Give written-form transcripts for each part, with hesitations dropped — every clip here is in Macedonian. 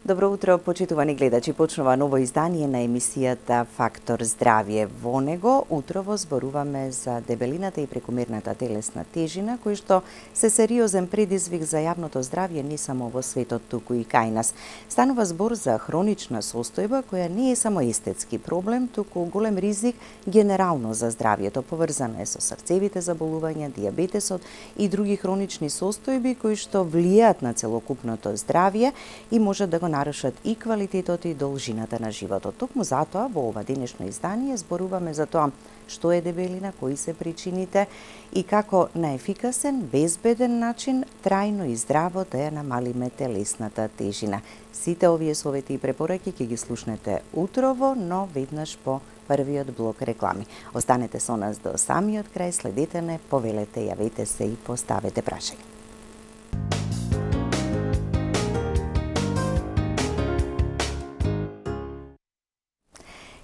Добро утро, почитувани гледачи. Почнува ново издание на емисијата Фактор здравје. Во него утрово зборуваме за дебелината и прекумерната телесна тежина, кои што се сериозен предизвик за јавното здравје не само во светот, туку и кај нас. Станува збор за хронична состојба која не е само естетски проблем, туку голем ризик генерално за здравјето. Поврзана е со срцевите заболувања, дијабетесот и други хронични состојби кои што влијаат на целокупното здравје и може да го нарушат и квалитетот и должината на животот. Токму затоа во ова денешно издание зборуваме за тоа што е дебелина, кои се причините и како на ефикасен, безбеден начин трајно и здраво да ја намалиме телесната тежина. Сите овие совети и препораки ќе ги слушнете утрово, но веднаш по првиот блок реклами. Останете со нас до самиот крај, следете не, повелете, јавете се и поставете прашања.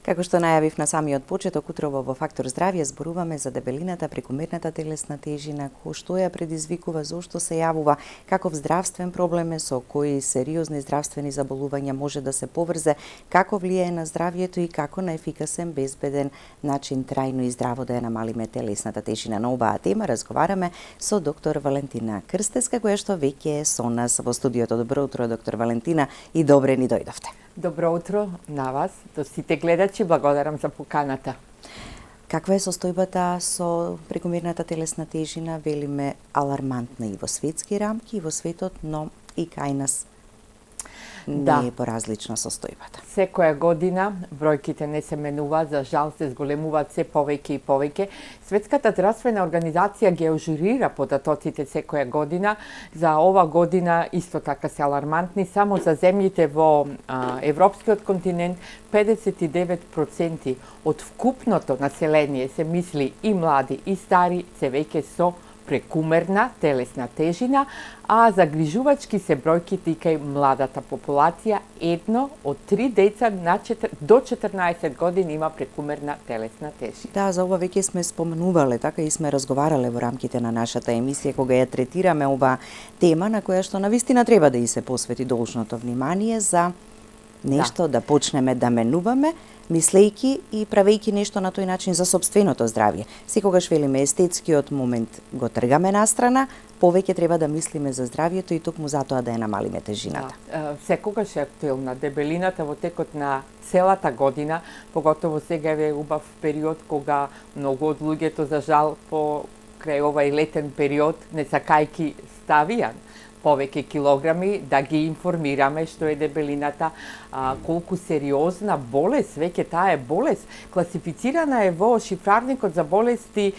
Како што најавив на самиот почеток, утрово во Фактор здравје зборуваме за дебелината, прекумерната телесна тежина, што ја предизвикува, зошто се јавува, каков здравствен проблем е, со кои сериозни здравствени заболувања може да се поврзе, како влијае на здравјето и како на ефикасен, безбеден начин трајно и здраво да ја намалиме телесната тежина. На оваа тема разговараме со доктор Валентина Крстеска, која што веќе е со нас во студиото. Добро утро, доктор Валентина, и добре ни дојдовте. Добро утро на вас, до сите гледачи, благодарам за поканата. Каква е состојбата со прекумерната телесна тежина? Велиме алармантна и во светски рамки, и во светот, но и кај нас не е поразлична состојбата. Секоја година бројките не се менуваат, за жал се зголемуваат се повеќе и повеќе. Светската здравствена организација ги ажурира податоците секоја година. За ова година исто така се алармантни. Само за земјите во европскиот континент 59% од вкупното население, се мисли и млади и стари, се веќе со прекумерна телесна тежина, а загрижувачки се бројките и кај младата популација. 1 од 3 деца до 14 години има прекумерна телесна тежина. Да, за ова веќе сме спомнувале, така и сме разговарале во рамките на нашата емисија, кога ја третираме ова тема на која што навистина треба да и се посвети должното внимание за нешто да почнеме да менуваме, мислејки и правејки нешто на тој начин за собственото здравје. Секогаш велиме естетскиот момент го тргаме настрана, повеќе треба да мислиме за здравјето и токму затоа да ја намалиме тежината. Секогаш е актуелна дебелината во текот на целата година, поготово сега е убав период кога многу од луѓето за жал по крај овај летен период не сакајки ставија повеќе килограми, да ги информираме што е дебелината, колку сериозна болест, веќе таа е болест, класифицирана е во шифрарникот за болести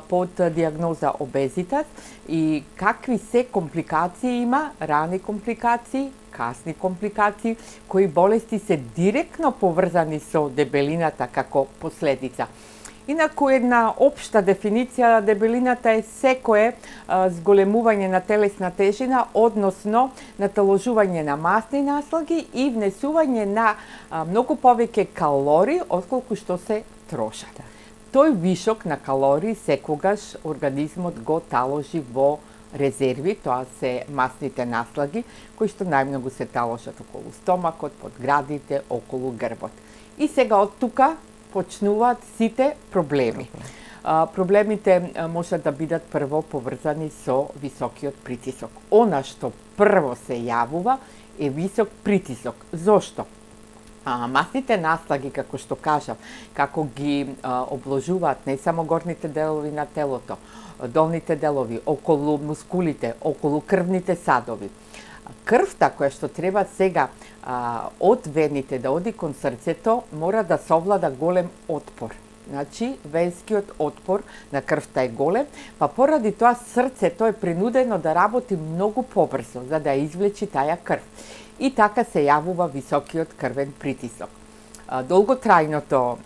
под дијагноза обезитет и какви се компликации има, рани компликации, касни компликации, кои болести се директно поврзани со дебелината како последица. Инаку една општа дефиниција, дебелината е секое зголемување на телесна тежина, односно наталожување на масни наслаги и внесување на многу повеќе калории отколку што се трошат. Тој вишок на калории секогаш организмот го таложи во резерви, тоа се масните наслаги, кои што најмногу се таложат околу стомакот, под градите, околу грбот. И сега од тука почнуваат сите проблеми. Проблемите можат да бидат прво поврзани со високиот притисок. Она што прво се јавува е висок притисок. Зошто? Масните наслаги, како што кажав, како ги обложуваат не само горните делови на телото, долните делови, околу мускулите, околу крвните садови. Крвта која што треба сега од вените да оди кон срцето, мора да совлада голем отпор. Значи, венскиот отпор на крвта е голем, па поради тоа срцето е принудено да работи многу побрзо за да извлечи таја крв. И така се јавува високиот крвен притисок. Долготрајното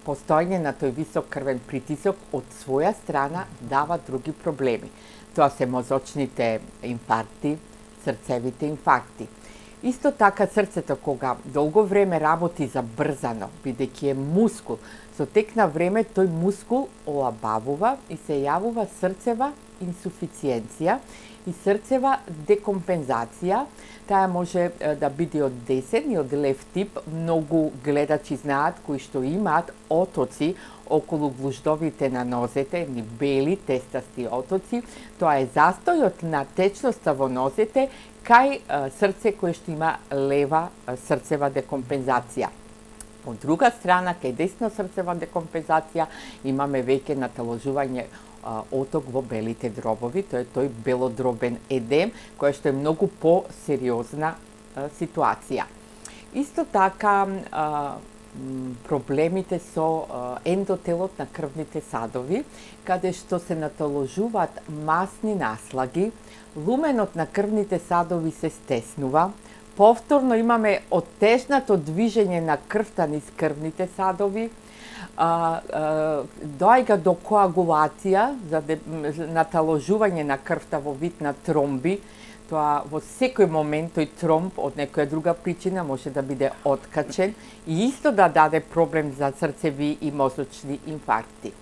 постоење на тој висок крвен притисок од своја страна дава други проблеми. Тоа се мозочните инфаркти, срцевите инфаркти. Исто така срцето кога долго време работи забрзано, бидејќи е мускул, со тек на време тој мускул олабавува и се јавува срцева инсуфициенција и срцева декомпензација. Таа може да биде од десен и од лев тип. Многу гледачи знаат кои што имаат отоци околу глуждовите на нозете, ни бели тестасти отоци. Тоа е застојот на течноста во нозете кај срце кое што има лева срцева декомпензација. Од друга страна, кај десна срцева декомпензација имаме веќе наталожување оток во белите дробови, тоа е тој белодробен едем, кој што е многу по-сериозна ситуација. Исто така, проблемите со ендотелот на крвните садови, каде што се наталожуваат масни наслаги, луменот на крвните садови се стеснува, повторно имаме оттежнато движење на крвта низ крвните садови, доаѓа до коагулација, наталожување на крвта во вид на тромби. Тоа во секој момент тој тромб од некоја друга причина може да биде откачен и исто да даде проблем за срцеви и мозочни инфаркти.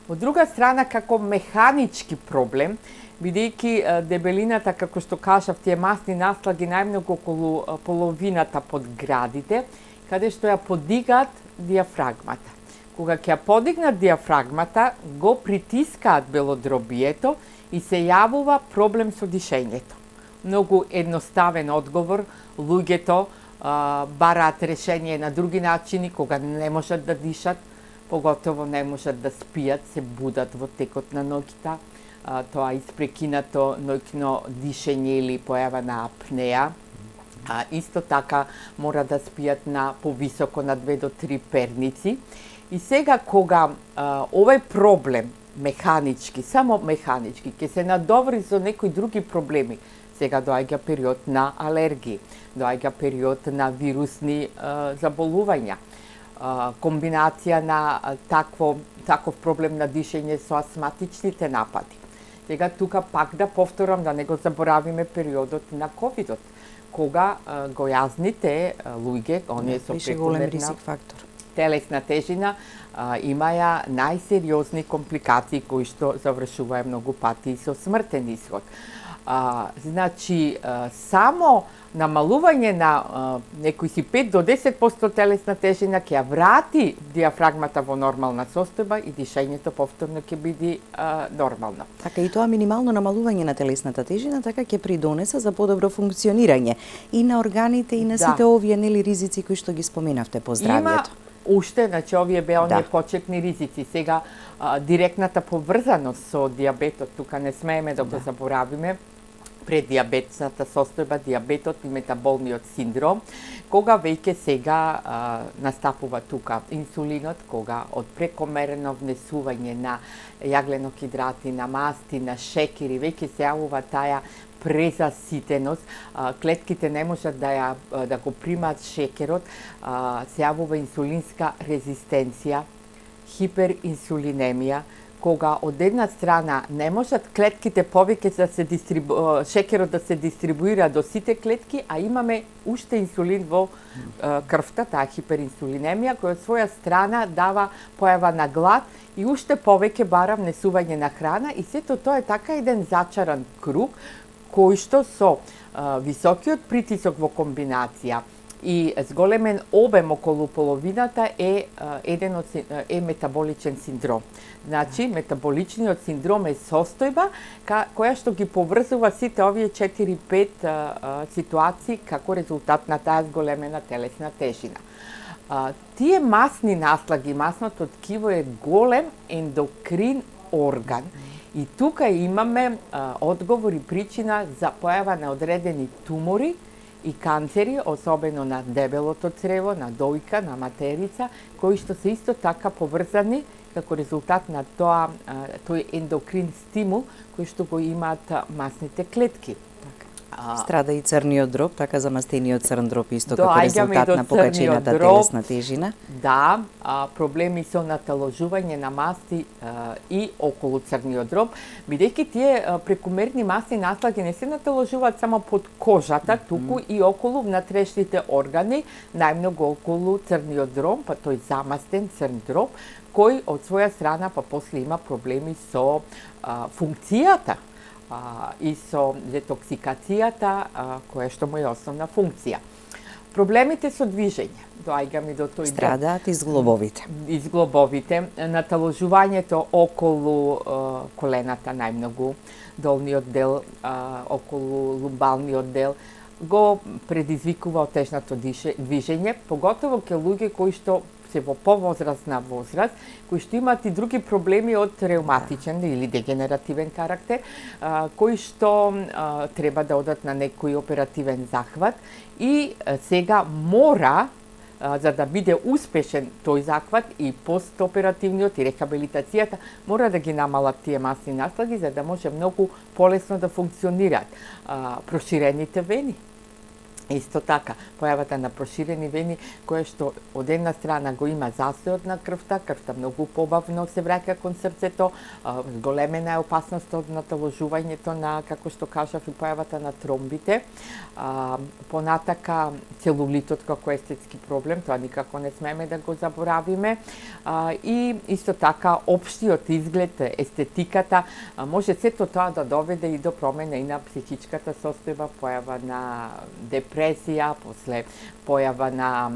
Од друга страна, како механички проблем, бидејќи дебелината, како што кажав, тие масни наслаги најмногу околу половината под градите, каде што ја подигаат диафрагмата. Кога ќе ја подигнат диафрагмата, го притискаат белодробието и се јавува проблем со дишењето. Многу едноставен одговор, луѓето бараат решение на други начини, кога не можат да дишат, поготово не можат да спијат, се будат во текот на ноќта, тоа испрекинато ноќно дишење или појава на апнеа. Исто така мора да спијат на повисоко на 2 до 3 перници. И сега кога овој проблем механички, само механички, ќе се надоври со некои други проблеми, сега доаѓа период на алергии, доаѓа период на вирусни заболувања, комбинација на таков проблем на дишење со астматичните напади. Сега тука пак да повторам да не го заборавиме периодот на ковидот, кога гојазните луѓе, оние со прекомерна телесна тежина, имаја најсериозни компликации кои што завршуваат многу пати со смртен исход. Значи, само намалување на некои си 5 до 10% телесна тежина ќе ја врати диафрагмата во нормална состојба и дишењето повторно ќе биде нормално. Така и тоа минимално намалување на телесната тежина така ќе придонеса за подобро функционирање и на органите и на сите овие нели ризици кои што ги споменавте по здравјето. Уште, значи, овие беа оние почетни ризици. Сега, директната поврзаност со диабетот, тука не смееме да го заборавиме, преддиабетсната состојба, диабетот и метаболниот синдром, кога веќе сега настапува тука инсулинот, кога од прекомерно внесување на јагленохидрати, на масти, на шекери, веќе се јавува таа презаситеност, клетките не можат да го примаат шекерот, се јавува инсулинска резистенција, хиперинсулинемија, кога од една страна не можат клетките повеќе да се шекерот да се дистрибуира до сите клетки, а имаме уште инсулин во крвта, таа хиперинсулинемија, која од своја страна дава појава на глад и уште повеќе бара внесување на храна и сето тоа е така еден зачаран круг, кој што со високиот притисок во комбинација и зголемен обем околу половината е метаболичен синдром. Значи, метаболичниот синдром е состојба која што ги поврзува сите овие 4-5 ситуации како резултат на таа зголемена телесна тежина. Тие масни наслаги, масното ткиво е голем ендокрин орган. И тука имаме одговор и причина за појава на одредени тумори и канцери, особено на дебелото црево, на дојка, на материца, кои што се исто така поврзани како резултат на тој ендокрин стимул кој што го имаат масните клетки. Страда и црниот дроб, така замастениот црн дроб исто како резултат на покачената телесна тежина. Да, проблеми со наталожување на масти и околу црниот дроб, бидејќи тие прекумерни масни наслаги не се наталожуваат само под кожата, туку и околу внатрешните органи, најмногу околу црниот дроб, па тој замастен црн дроб, кој од своја страна па после има проблеми со функцијата и со детоксикацијата, која што му е основна функција. Проблемите со движење, доаѓаме до тој страдаат изглобовите. Изглобовите, наталожувањето околу колената најмногу, долниот дел, околу лумбалниот дел, го предизвикува отежнато движење, поготово ке луѓе кои што се во повозрастна возраст, кои што имаат и други проблеми од реуматичен или дегенеративен карактер, кои што треба да одат на некој оперативен захват и сега мора, за да биде успешен тој захват и постоперативниот и рехабилитацијата, мора да ги намалат тие масни наслаги за да може многу полесно да функционираат проширените вени. Исто така, појавата на проширени вени, која што од една страна го има застојот на крвта многу побавно се враќа кон срцето, големена е опасност од наталожувањето на, како што кажав, и појавата на тромбите. Понатака, целулитот како естетски проблем, тоа никако не смееме да го заборавиме. И исто така, општиот изглед, естетиката, може сето тоа да доведе и до промена и на психичката состојба, појава на депресија, после појава на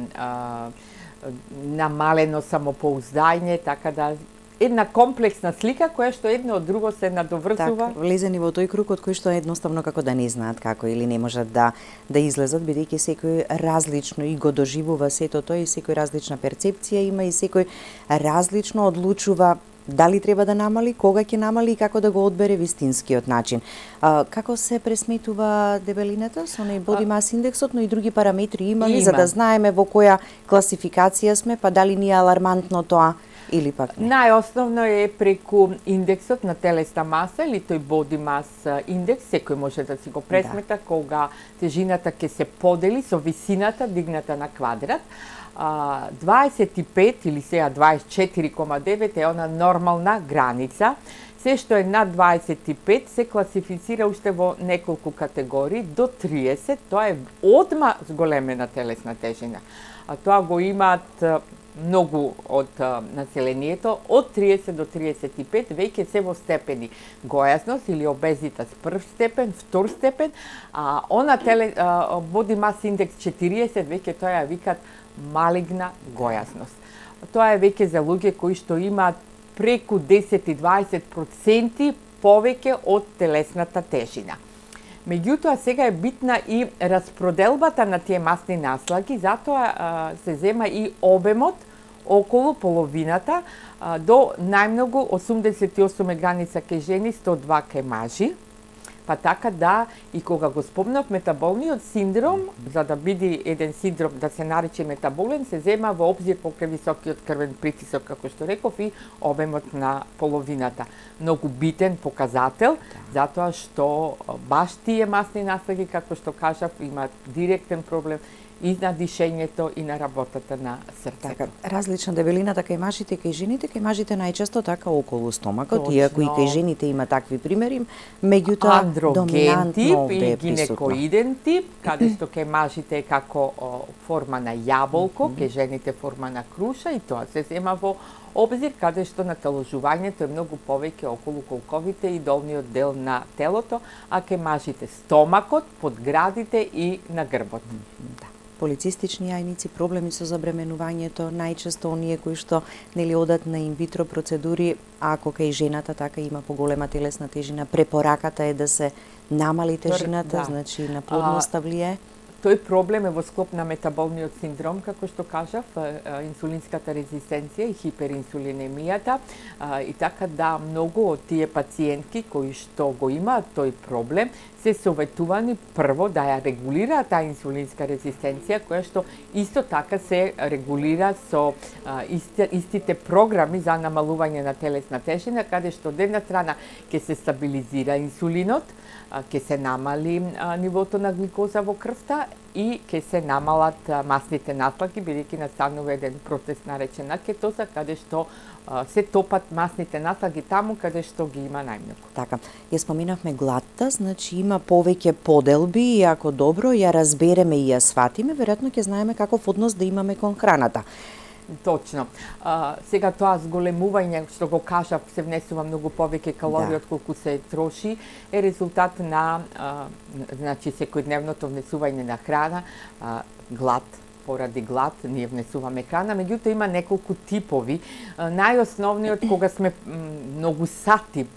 намалено самопоуздање, така да една комплексна слика која што едно од друго се надоврзува. Так, влезени во тој круг од кој што едноставно како да не знаат како или не можат да излезат, бидејќи секој различно и го доживува сето тоа и секој различна перцепција има и секој различно одлучува дали треба да намали, кога ќе намали и како да го одбере вистинскиот начин. Како се пресметува дебелината со оној body mass индексот, но и други параметри има ли за да знаеме во која класификација сме, па дали ни е алармантно тоа или пак не? Најосновно е преку индексот на телесна маса или тој body mass индекс, секој може да си го пресмета кога тежината ќе се подели со висината дигната на квадрат. 25 или сега 24,9 е она нормална граница. Се што е над 25 се класифицира уште во неколку категории, до 30 тоа е одма зголемена телесна тежина. А тоа го имаат многу од населението, од 30 до 35 веќе се во степени гојазност или обезитас прв степен, втор степен, а она body mass индекс 40 веќе тоа ја викат малигна гојазност. Тоа е веќе за луѓе кои што имаат преку 10 и 20% повеќе од телесната тежина. Меѓутоа, сега е битна и распроделбата на тие масни наслаги, затоа се зема и обемот околу половината, до најмногу 88 е граница кај жени, 102 кај мажи. Па така да, и кога го спомнав метаболниот синдром, за да биде еден синдром да се нарече метаболен, се зема во обзир покрај високиот крвен притисок, како што реков, и обемот на половината. Многу битен показател, затоа што баш тие масни наслаги, како што кажав, имаат директен проблем и на дишењето и на работата на срцето. Така, различна дебелината кај мажите и кај жените, кај мажите најчесто така околу стомакот, иако и кај жените има такви примери, меѓутоа андроген тип и гинекоиден тип, каде што кај мажите е како форма на јаболко, кај жените форма на круша, и тоа се зема во обзир, каде што наталожувањето е многу повеќе околу колковите и долниот дел на телото, а кај мажите стомакот, подградите и на грбот. Полицистични јајници, проблеми со забременувањето, најчесто оние кои што нели одат на инвитро процедури, ако кај жената така има поголема телесна тежина, препораката е да се намали тежината, значи на плодноста влие. Тој проблем е во склоп на метаболниот синдром, како што кажав, инсулинската резистенција и хиперинсулинемијата, и така да многу од тие пациентки кои што го имаат тој проблем се советувани прво да ја регулира таа инсулинска резистенција, која што исто така се регулира со истите програми за намалување на телесна тежина, каде што од една страна ќе се стабилизира инсулинот, ќе се намали нивото на гликоза во крвта и ќе се намалат масните наслаги, бидејќи настанува еден процес наречен кетоза, каде што се топат масните наслаги таму каде што ги има најмногу. Така, ја споминавме гладта, значи има повеќе поделби и ако добро ја разбереме и ја сватиме, веројатно ќе знаеме каков однос да имаме кон храната. Точно. Сега тоа зголемување, што го кажав, се внесува многу повеќе калории отколку се троши, е резултат на значи секојдневното внесување на храна, глад. Поради глад ние внесуваме храна, меѓутоа има неколку типови. Најосновниот кога сме многу сати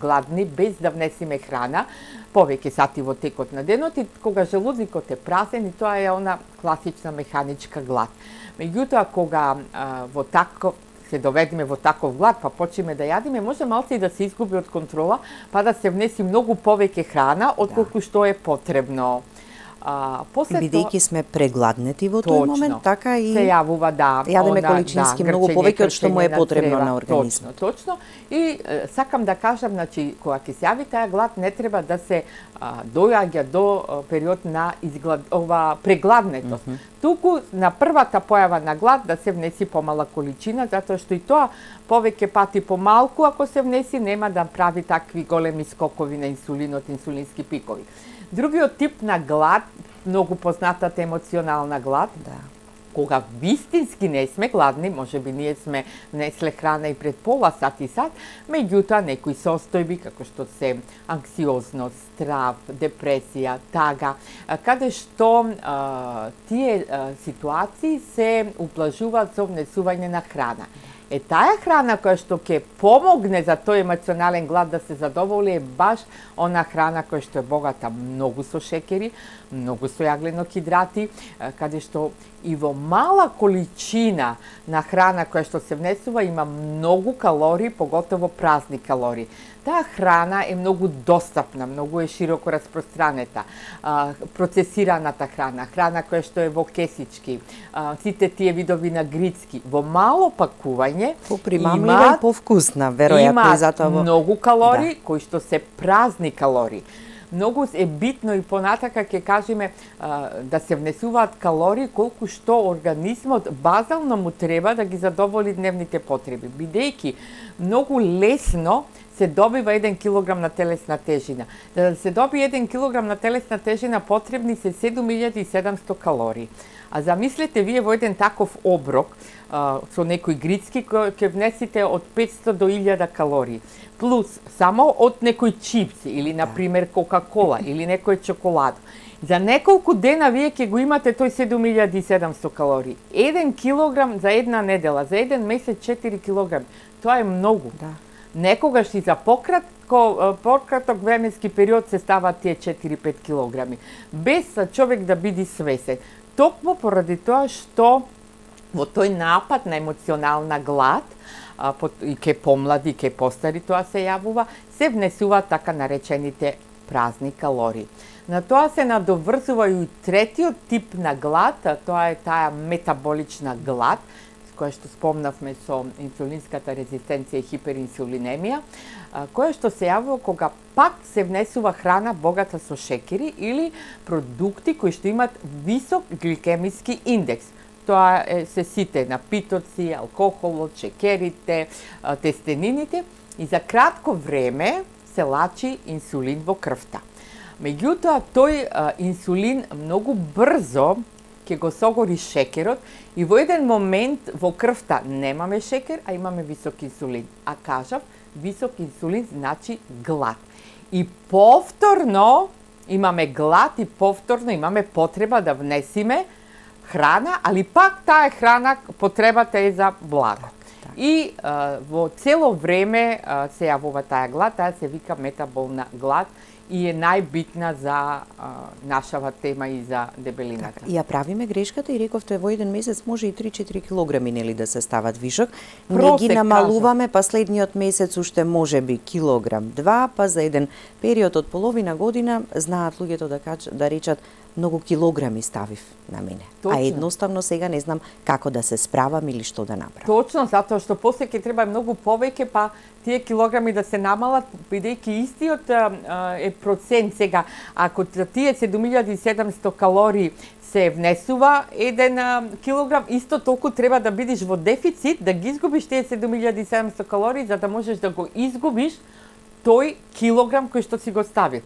гладни без да внесеме храна, повеќе сати во текот на денот и кога желудникот е празен, и тоа е она класична механичка глад. Меѓутоа кога во таков се доведеме во таков глад, па почнеме да јадиме, може малце и да се изгуби од контрола, па да се внеси многу повеќе храна отколку што е потребно. Бидејќи сме прегладнети во тој момент, така и се јавува јадеме количински многу повеќе од што му е потребно на организмот. Точно. И сакам да кажам, значи кога ќе се јави таа глад, не треба да се доаѓа до период на прегладнетост. Туку на првата појава на глад да се внеси помала количина, затоа што и тоа повеќе пати помалку ако се внеси нема да прави такви големи скокови на инсулинот, инсулински пикови. Другиот тип на глад, многу познатата емоционална глад, кога вистински не сме гладни, можеби ние сме внесле храна и пред пола сат и сат, меѓутоа некои состојби, како што се анксиозност, страв, депресија, тага, каде што тие ситуации се ублажуваат со внесување на храна. Таа храна која што ќе помогне за тој емоционален глад да се задоволи е баш она храна која што е богата многу со шекери, многу со јаглено-хидрати, каде што и во мала количина на храна која што се внесува има многу калории, поготово празни калории. Таа храна е многу достапна, многу е широко распространета. Процесираната храна, храна која што е во кесички, сите тие видови на грицки, во мало пакување, попримамлива и повкусна, веројатно и затоа многу калории кои што се празни калории. Многу е битно и понатака ќе кажеме да се внесуваат калории колку што организмот базално му треба да ги задоволи дневните потреби, бидејќи многу лесно се добива 1 килограм на телесна тежина. За да се доби 1 килограм на телесна тежина потребни се 7700 калории. А замислете вие во еден таков оброк со некој грицки ќе внесите од 500 до 1000 калории. Плюс само од некој чипси или на пример Кока-кола или некој чоколадо. За неколку дена вие ќе го имате тој 7700 калории. 1 килограм за една недела, за еден месец 4 килограми. Тоа е многу. Некогаш и за пократок временски период се ставаат тие 4-5 килограми. Без човек да биде свесен. Токму поради тоа што во тој напад на емоционална глад, и ке помлади, ке постари тоа се јавува, се внесуваат така наречените празни калории. На тоа се надоврзува и третиот тип на глад, тоа е таа метаболична глад, која што спомнавме со инсулинската резистенција и хиперинсулинемија, која што се јавува кога пак се внесува храна богата со шекери или продукти кои што имаат висок гликемиски индекс. Тоа се сите напитоци, алкохолот, шекерите, тестенините и за кратко време се лачи инсулин во крвта. Меѓутоа, тој инсулин многу брзо ќе го согори шекерот и во еден момент во крвта немаме шекер, а имаме висок инсулин. А кажав, висок инсулин значи глад. И повторно имаме глад и повторно имаме потреба да внесиме храна, али пак таа храна потребата е за благо. И во цело време се јавува таа глад, таа се вика метаболна глад и е најбитна за нашава тема и за дебелината. Ја правиме грешката и рековте во еден месец може и 3-4 килограми нели да се стават вишок. Не ги намалуваме, па следниот месец уште може би килограм, 2, па за еден период од половина година знаат луѓето да речат многу килограми ставив на мене. Точно. А едноставно сега не знам како да се справам или што да направам. Точно, затоа што после ќе треба многу повеќе, па тие килограми да се намалат, бидејќи истиот е процент сега. Ако тие 7700 калории се внесува, еден килограм, исто толку треба да бидеш во дефицит, да ги изгубиш тие 7700 калории, за да можеш да го изгубиш тој килограм кој што си го ставил.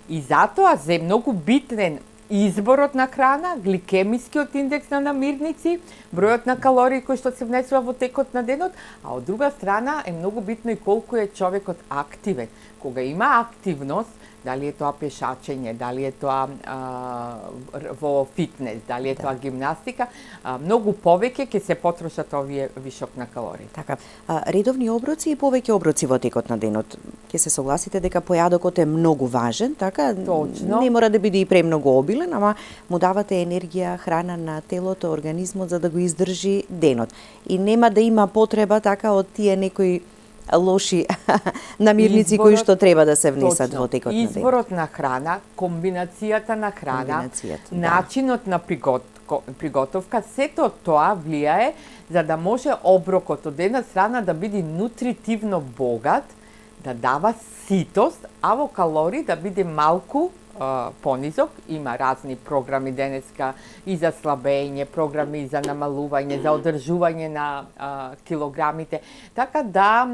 И затоа е многу битен изборот на храна, гликемискиот индекс на намирници, бројот на калории кои што се внесува во текот на денот, а од друга страна е многу битно и колку е човекот активен. Кога има активност, дали е тоа пешачење, дали е тоа во фитнес, дали е тоа гимнастика, многу повеќе ќе се потрошат овие вишок на калории. Така, редовни оброци и повеќе оброци во текот на денот. Ќе се согласите дека појадокот е многу важен, така? Точно. Не мора да биде и премногу обилен, ама му давате енергија, храна на телото, организмот за да го издржи денот. И нема да има потреба така од тие некои лоши намирници кои што треба да се внесат во текот на денот. Изборот на храна, комбинацијата на храна, начинот на приготовка, сето тоа влијае за да може оброкот од една страна да биде нутритивно богат, да дава ситост, а во калории да биде малку понизок. Има разни програми денеска и за слабење, програми за намалување, за одржување на килограмите. Така да,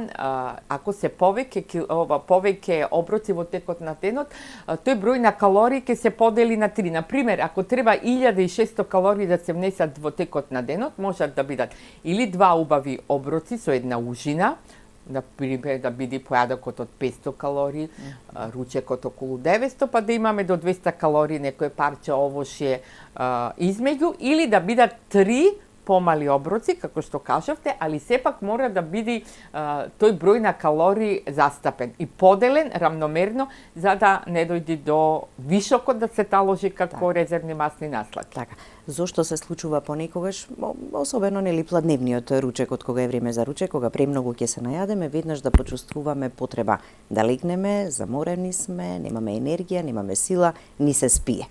ако се повеќе оброци во текот на денот, тој број на калории ќе се подели на 3. Например, ако треба 1600 калории да се внесат во текот на денот, можат да бидат или 2 убави оброци со една ужина, например да биде појадокот од 500 калории, ручекот околу 900, па да имаме до 200 калории некој парче овошје измеѓу, или да бидат 3 помали оброци, како што кажавте, али сепак мора да биде тој број на калории застапен и поделен рамномерно, за да не дојде до вишокот да се таложи како резервни масни наслаки. Така. Зошто се случува понекогаш, особено нели пладневниот ручек, од кога е време за ручек, кога премногу ќе се најадеме, веднаш да почувствуваме потреба да легнеме, заморени сме, немаме енергија, немаме сила, ни се спие.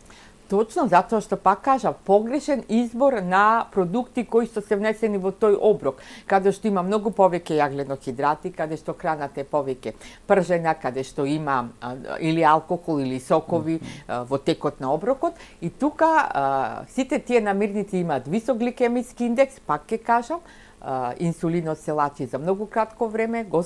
Точно, затоа што пак кажа, погрешен избор на продукти кои што се внесени во тој оброк, каде што има многу повеќе јаглено-хидрати, каде што храната е повеќе пржена, каде што има или алкохол или сокови во текот на оброкот. И тука сите тие намирници имаат висок гликемиски индекс, пак ќе кажам, инсулинот се лачи за многу кратко време, го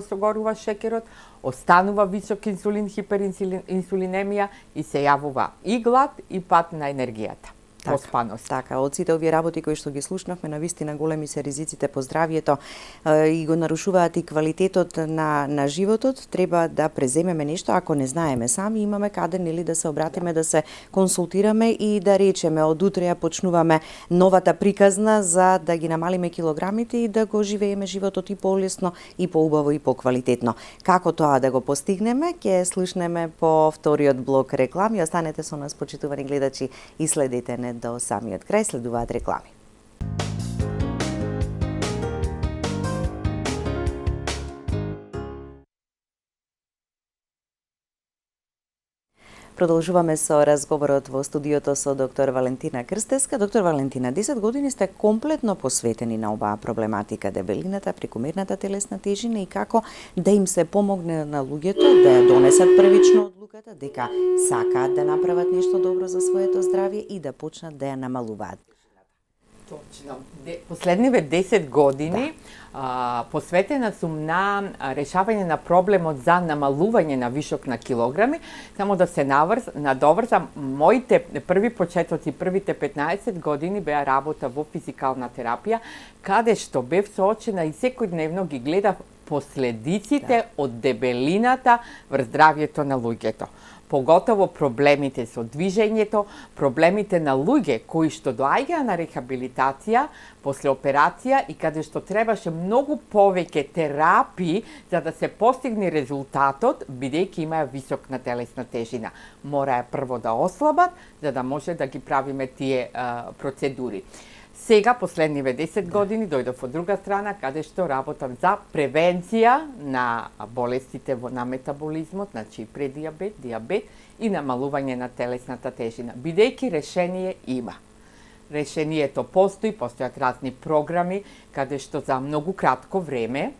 согорува шекерот, останува висок инсулин, хиперинсулинемија и се јавува и глад и пат на енергијата. Поспаност. Така, од сите овие работи кои што ги слушнавме, навистина големи се ризиците по здравјето и го нарушуваат и квалитетот на животот. Треба да преземеме нешто, ако не знаеме сами, имаме каде нели да се обратиме, да се консултираме и да речеме од утре ја почнуваме новата приказна за да ги намалиме килограмите и да го живееме животот и полесно, и поубаво, и поквалитетно. Како тоа да го постигнеме, ќе слушнеме по вториот блок реклами. Останете со нас, почитувани гледачи, и следете не до самиот крај, следуваат реклами. Продолжуваме со разговорот во студиото со доктор Валентина Крстеска. Доктор Валентина, 10 години сте комплетно посветени на оваа проблематика, дебелината, прекомерната телесна тежина и како да им се помогне на луѓето да ја донесат првично одлуката дека сакаат да направат нешто добро за своето здравје и да почнат да ја намалуваат. Точно. Последниве 10 години посветена сум на решавање на проблемот за намалување на вишок на килограми. Само да се надоврзам, моите први почетоци, првите 15 години беа работа во физикална терапија, каде што бев соочена и секојдневно ги гледав последиците од дебелината врз здравјето на луѓето. поготово проблемите со движењето, проблемите на луѓе кои што доаѓаа на рехабилитација после операција и каде што требаше многу повеќе терапии за да се постигне резултатот, бидејќи имаа високна телесна тежина. Мораа прво да ослабат, за да може да ги правиме тие процедури. Сега, последниве 10 години, дојдов од друга страна, каде што работам за превенција на болестите на метаболизмот, значи предиабет, диабет и намалување на телесната тежина. Бидејќи решение има. Решението постојат разни програми, каде што за многу кратко време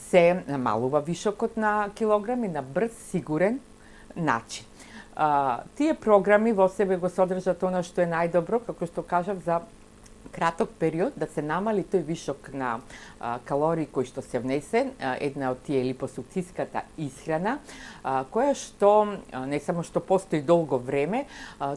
се намалува вишокот на килограми на брз, сигурен начин. Тие програми во себе го содржат она што е најдобро, како што кажав, за краток период да се намали тој вишок на калории кои што се внесе, една од тие липосукцијската исхрана, која што не само што постои долго време,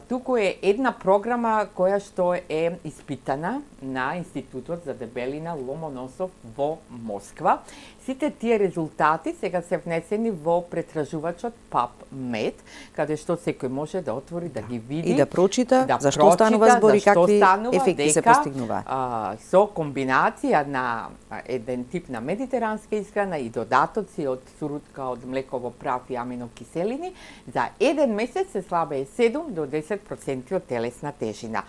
туку е една програма која што е испитана на Институтот за дебелина Ломоносов во Москва. Сите тие резултати сега се внесени во претражувачот PubMed, каде што секој може да отвори, да ги види и да прочита зашто станува збор и какви ефекти се постигнуваат. Со комбинација на еден тип на медитеранска исхрана и додатоци од сурутка од млеково прав и аминокиселини, за еден месец се слабее 7 до 10% од телесна тежина.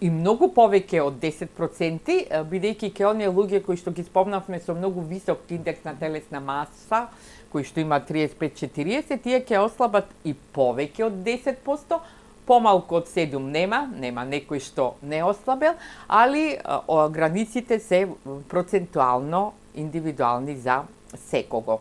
И многу повеќе од 10%, бидејќи ке оние луѓе кои што ги спомнавме со многу висок индекс на телесна маса, кои што има 35-40, тие ќе ослабат и повеќе од 10%, помалку од 7 нема некој што не ослабел, али границите се процентуално индивидуални за секого.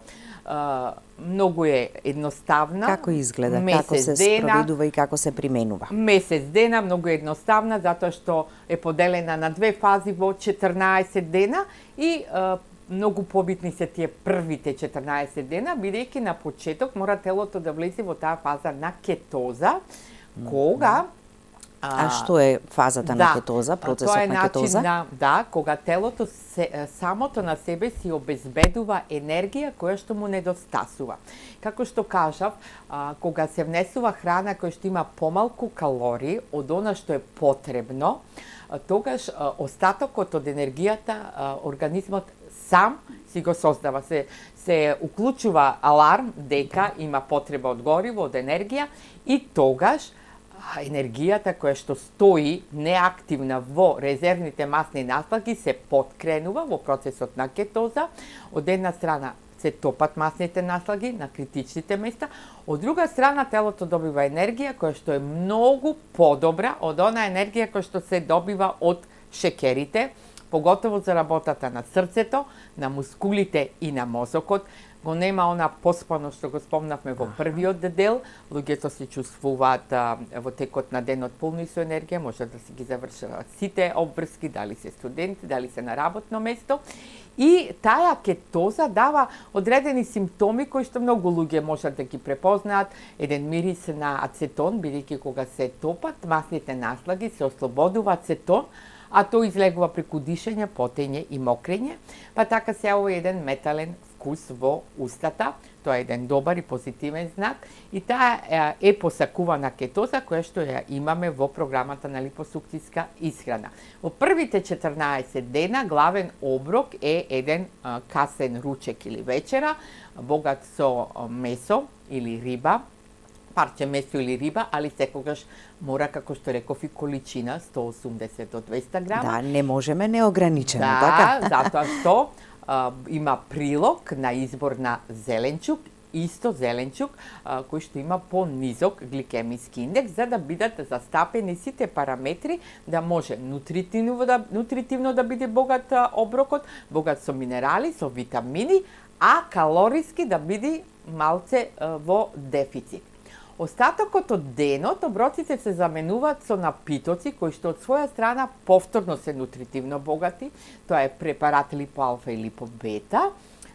Многу е едноставна. Како изгледа, како се спроведува и како се применува? Месец дена, многу едноставна, затоа што е поделена на 2 фази во 14 дена и многу побитни се тие првите 14 дена, бидејќи на почеток мора телото да влезе во таа фаза на кетоза, кога што е фазата на кетоза, процесот на кетоза? Кога телото самото на себе си обезбедува енергија која што му недостасува. Како што кажав, кога се внесува храна која што има помалку калории од она што е потребно, тогаш остатокот од енергијата организмот сам си го создава. Се уклучува аларм дека има потреба од гориво, од енергија и тогаш енергијата која што стои неактивна во резервните масни наслаги се подкренува во процесот на кетоза. Од една страна се топат масните наслаги на критичните места, од друга страна телото добива енергија која што е многу подобра од она енергија која што се добива од шекерите, поготово за работата на срцето, на мускулите и на мозокот. Го нема она поспано што го спомнавме во првиот дел, луѓето се чувствуваат во текот на денот полни со енергија, може да си ги завршуваат сите обврски, дали се студенти, дали се на работно место. И таа кетоза дава одредени симптоми кои што многу луѓе можат да ги препознаат. Еден мирис на ацетон, бидејќи кога се топат масните наслаги, се ослободува ацетон, а тој излегува преку дишење, потење и мокрење, па така се јавува еден метален вкус во устата. Тоа е еден добар и позитивен знак и таа е посакувана кетоза која што ја имаме во програмата на липосукцијска исхрана. Во првите 14 дена главен оброк е еден касен ручек или вечера, богат со месо или риба, парче месо или риба, али секогаш мора, како што реков, и количина 180 до 200 грама. Да, не можеме неограничено, така? Да, затоа што има прилог на избор на зеленчук, исто зеленчук, кој што има понизок гликемиски индекс, за да бидат застапени сите параметри, да може нутритивно да биде богат оброкот, богат со минерали, со витамини, а калориски да биде малце во дефицит. Остатокот од денот оброците се заменуваат со напитоци кои што од своја страна повторно се нутритивно богати. Тоа е препарат липоалфа и липобета,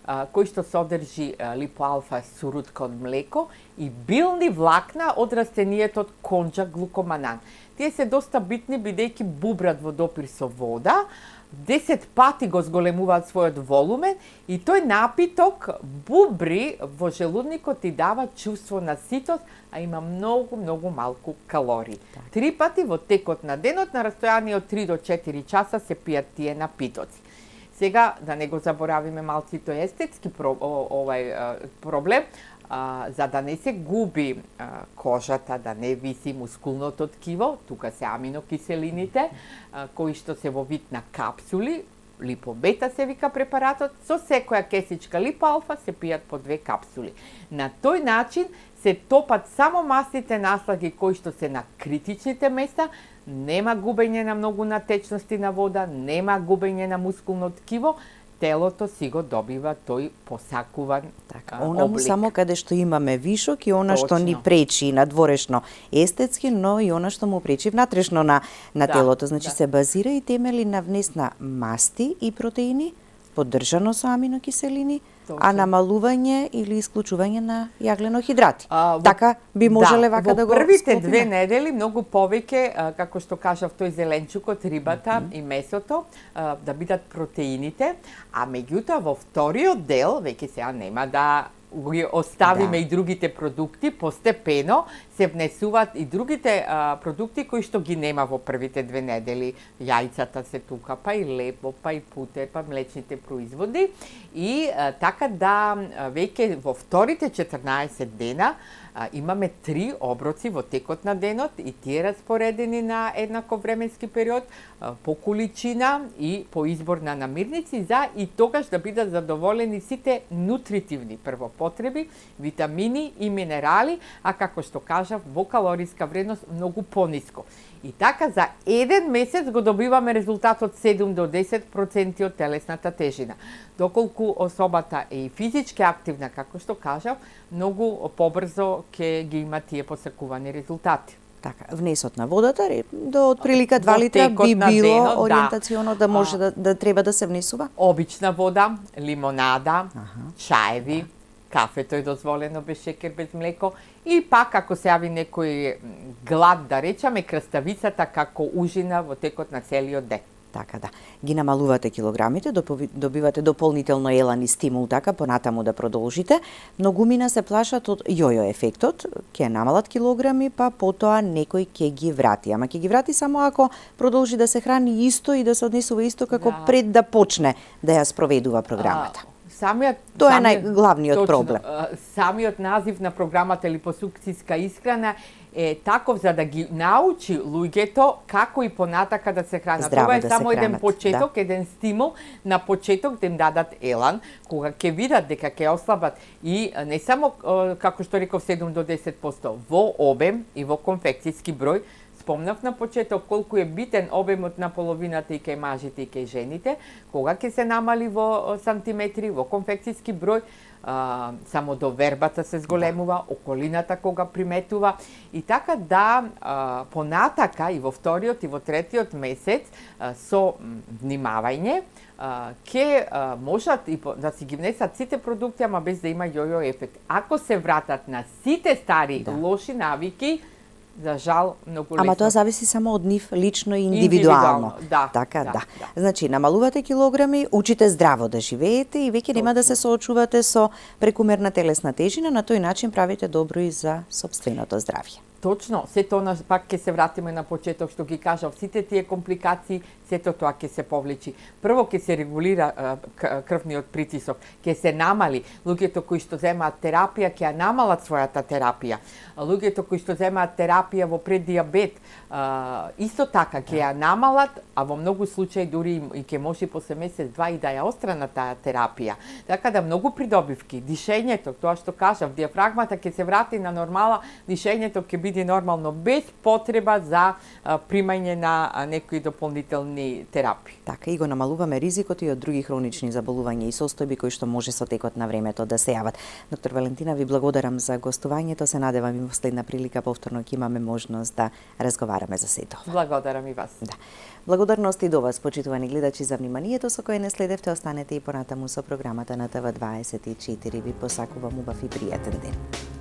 кој што содржи липоалфа сурутка од млеко и билни влакна од растенијето од конџа глукоманан. Тие се доста битни бидејќи бубрат во допир со вода, 10 пати го зголемуваат својот волумен и тој напиток бубри во желудникот и дава чувство на ситост, а има многу малку калории. 3 пати во текот на денот на растојание од 3 до 4 часа се пијат тие напитоци. Сега, да не го заборавиме малцито естетски проблем, за да не се губи кожата, да не виси мускулното ткиво, тука се аминокиселините, кои што се во вид на капсули, липобета се вика препаратот, со секоја кесичка липоалфа се пијат по 2 капсули. На тој начин се топат само масните наслаги кои што се на критичните места, нема губење на многу на течности на вода, нема губење на мускулно ткиво, телото си го добива тој посакуван Она облик. само каде што имаме вишок и она што Точно. ни пречи надворешно естетски, но и она што му пречи внатрешно на телото. Значи се базира и темели на внес на масти и протеини, поддржано со аминокиселини, а намалување или исклучување на јагленохидрати. Така би можеле вака да го склопиме. Во првите склопиме? 2 недели многу повеќе, како што кажав, тој зеленчукот, рибата и месото, да бидат протеините, а меѓутоа во вториот дел, веќе сега нема да ги оставиме и другите продукти, постепено се внесуваат и другите продукти кои што ги нема во првите 2 недели. Јајцата се тука, па и лепо, па и путер, па млечните производи. И така да веќе во вторите 14 дена имаме 3 оброци во текот на денот и тие распоредени на еднаков временски период по количина и по избор на намирници за и тогаш да бидат задоволени сите нутритивни првопотреби, витамини и минерали, а како што кажав, во калориска вредност многу пониско. И така за 1 месец го добиваме резултатот 7 до 10% од телесната тежина. Доколку особата е и физички активна, како што кажав, многу побрзо ќе ги има тие посакувани резултати. Така, внесот на водата до отприлика 2 литра би било ориентационо да може да треба да се внесува? Обична вода, лимонада, чаеви, кафето е дозволено без шекер, без млеко и пак ако се јави некој глад, да речеме, краставицата како ужина во текот на целиот ден. Така да. Ги намалувате килограмите, добивате дополнително елан и стимул така понатаму да продолжите. Многумина се плашат од јојо ефектот, ќе намалат килограми, па потоа некој ќе ги врати. Ама ќе ги врати само ако продолжи да се храни исто и да се однесува исто како пред да почне да ја спроведува програмата. Тоа е најглавниот проблем. Самиот назив на програмата липосукцијска исхрана е таков за да ги научи луѓето како и понатака да се хранат. Ова е само еден почеток, еден стимул на почеток да им дадат елан, кога ќе видат дека ќе ослабат и не само, како што реков, 7 до 10% во обем и во конфекцијски број. Спомнав на почеток колку е битен обемот на половината и кај мажите и кај жените, кога ќе се намали во сантиметри, во конфекцијски број, само довербата се зголемува, околината кога приметува и така да понатака и во вториот и во третиот месец со внимавање ќе можат и да си ги внесат сите продукти, ама без да има јојо ефект. Ако се вратат на сите стари лоши навики, за жал, многу лесно. Ама тоа зависи само од нив лично и индивидуално. Така, да. Значи, намалувате килограми, учите здраво да живеете и веќе нема да се соочувате со прекумерна телесна тежина, на тој начин правите добро и за сопственото здравје. Точно, сето пак ќе се вратиме на почеток што ги кажав, сите тие компликации, сето тоа ќе се повлечи. Прво ќе се регулира крвниот притисок, ќе се намали. Луѓето кои што земаат терапија ќе ја намалат својата терапија. Луѓето кои што земаат терапија во преддиабет, исто така ќе ја намалат, а во многу случаи дури и ќе може после месец-два и да ја острана таа терапија. Така да многу придобивки, дишењето, тоа што кажав, диафрагмата ќе се врати на нормала, дишењето ќе биде биде нормално без потреба за примање на некои дополнителни терапии. Така и го намалуваме ризикот и од други хронични заболувања и состојби кои што може со текот на времето да се јават. Доктор Валентина, ви благодарам за гостувањето. Се надевам и во следна прилика повторно ќе имаме можност да разговараме за сето. Благодарам и вас. Да. Благодарности до вас, почитувани гледачи, за вниманието со кое не следевте. Останете и понатаму со програмата на ТВ24. Ви посакувам убав и пријатен ден.